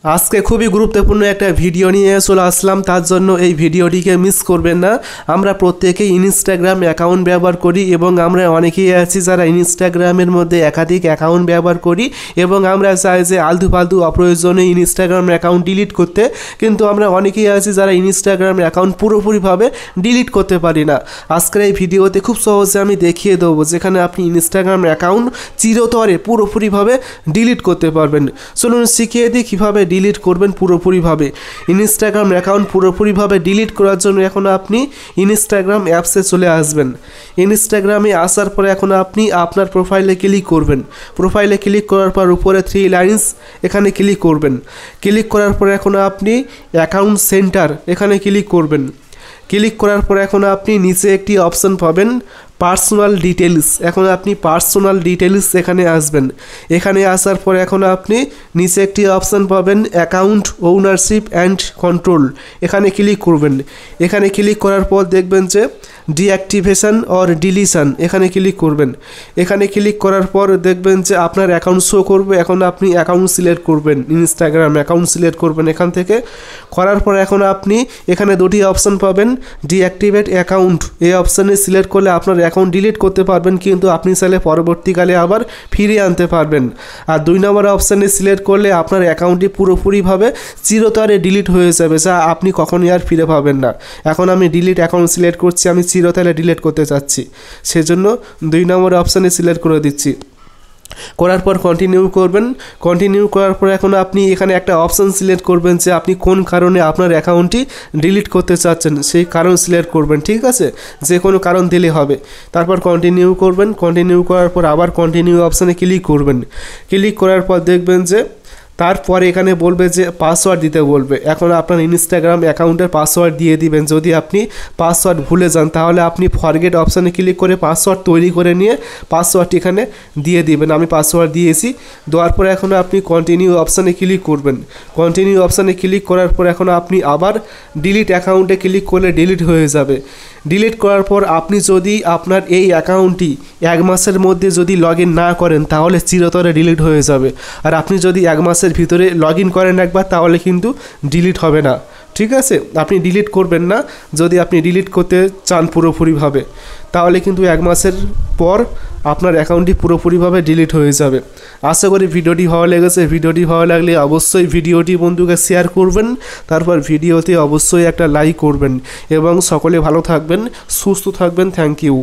আজকে খুবই গুরুত্বপূর্ণ একটা ভিডিও নিয়ে চলে আসলাম, তার জন্য এই ভিডিওটিকে মিস করবেন না। আমরা প্রত্যেকেই ইনস্টাগ্রাম অ্যাকাউন্ট ব্যবহার করি এবং আমরা অনেকেই আছি যারা ইনস্টাগ্রামের মধ্যে একাধিক অ্যাকাউন্ট ব্যবহার করি এবং আমরা চাই যে আলতু ফালতু অপ্রয়োজনে ইনস্টাগ্রাম অ্যাকাউন্ট ডিলিট করতে, কিন্তু আমরা অনেকেই আছি যারা ইনস্টাগ্রাম অ্যাকাউন্ট পুরোপুরিভাবে ডিলিট করতে পারি না। আজকের এই ভিডিওতে খুব সহজে আমি দেখিয়ে দেবো যেখানে আপনি ইনস্টাগ্রাম অ্যাকাউন্ট চিরতরে পুরোপুরিভাবে ডিলিট করতে পারবেন। চলুন শিখিয়ে দিই কীভাবে ডিলিট করবেন পুরোপুরিভাবে। ইনস্টাগ্রাম অ্যাকাউন্ট পুরোপুরিভাবে ডিলিট করার জন্য এখন আপনি ইনস্টাগ্রাম অ্যাপসে চলে আসবেন। ইনস্টাগ্রামে আসার পরে এখন আপনি আপনার প্রোফাইলে ক্লিক করবেন। প্রোফাইলে ক্লিক করার পর উপরে 3 লাইন্স এখানে ক্লিক করবেন। ক্লিক করার পরে এখন আপনি অ্যাকাউন্ট সেন্টার এখানে ক্লিক করবেন। ক্লিক করার পরে এখন আপনি নিচে একটি অপশন পাবেন পার্সোনাল ডিটেলস। এখন আপনি পার্সোনাল ডিটেলস এখানে আসবেন। এখানে আসার পরে এখন আপনি নিচে একটি অপশন পাবেন অ্যাকাউন্ট ওনারশিপ অ্যান্ড কন্ট্রোল, এখানে ক্লিক করবেন। এখানে ক্লিক করার পর দেখবেন যে ডিঅ্যাক্টিভেশন অর ডিলিশন, এখানে ক্লিক করবেন। এখানে ক্লিক করার পর দেখবেন যে আপনার অ্যাকাউন্ট শো করবে। এখন আপনি অ্যাকাউন্ট সিলেক্ট করবেন, ইনস্টাগ্রাম অ্যাকাউন্ট সিলেক্ট করবেন এখান থেকে। করার পর এখন আপনি এখানে দুটি অপশন পাবেন ডিঅ্যাক্টিভেট অ্যাকাউন্ট, এই অপশানে সিলেক্ট করলে আপনার অ্যাকাউন্ট ডিলিট করতে পারবেন, কিন্তু আপনি চাইলে পরবর্তীকালে আবার ফিরিয়ে আনতে পারবেন। আর 2 নম্বর অপশানে সিলেক্ট করলে আপনার অ্যাকাউন্টটি পুরোপুরিভাবে চিরতরে ডিলিট হয়ে যাবে, যা আপনি কখনই আর ফিরে পাবেন না। এখন আমি ডিলিট অ্যাকাউন্ট সিলেক্ট করছি, আমি চিরতরে ডিলিট করতে চাচ্ছি, সেজন্য 2 নম্বর অপশানে সিলেক্ট করে দিচ্ছি। করার পর কন্টিনিউ করবেন। কন্টিনিউ করার পর এখন আপনি এখানে একটা অপশান সিলেক্ট করবেন যে আপনি কোন কারণে আপনার অ্যাকাউন্টটি ডিলিট করতে চাচ্ছেন, সেই কারণ সিলেক্ট করবেন, ঠিক আছে? যে কোনো কারণ দিলে হবে। তারপর কন্টিনিউ করবেন। কন্টিনিউ করার পর আবার কন্টিনিউ অপশানে ক্লিক করবেন। ক্লিক করার পর দেখবেন যে তারপরে এখানে বলবে যে পাসওয়ার্ড দিতে বলবে। এখন আপনার ইনস্টাগ্রাম অ্যাকাউন্টের পাসওয়ার্ড দিয়ে দিবেন। যদি আপনি পাসওয়ার্ড ভুলে যান তাহলে আপনি ফরগেট অপশানে ক্লিক করে পাসওয়ার্ড তৈরি করে নিয়ে পাসওয়ার্ডটি এখানে দিয়ে দিবেন। আমি পাসওয়ার্ড দিয়েছি। দেওয়ার পরে এখন আপনি কন্টিনিউ অপশানে ক্লিক করবেন। কন্টিনিউ অপশানে ক্লিক করার পর এখন আপনি আবার ডিলিট অ্যাকাউন্টে ক্লিক করলে ডিলিট হয়ে যাবে। ডিলিট করার পর আপনি যদি আপনার এই অ্যাকাউন্টটি 1 মাসের মধ্যে যদি লগ ইন না করেন তাহলে চিরতরে ডিলিট হয়ে যাবে। আর আপনি যদি 1 মাসের ভিতরে লগ ইন করেন একবার তাহলে কিন্তু ডিলিট হবে না, ঠিক আছে? আপনি ডিলিট করবেন না যদি আপনি ডিলিট করতে চান পুরোপুরিভাবে, তাহলে কিন্তু 1 মাসের পর আপনার অ্যাকাউন্টটি পুরোপুরিভাবে ডিলিট হয়ে যাবে। আশা করি ভিডিওটি ভালো লেগেছে। ভিডিওটি ভালো লাগলে অবশ্যই ভিডিওটি বন্ধুকে শেয়ার করবেন, তারপর ভিডিওতে অবশ্যই একটা লাইক করবেন এবং সকলে ভালো থাকবেন, সুস্থ থাকবেন। Thank you.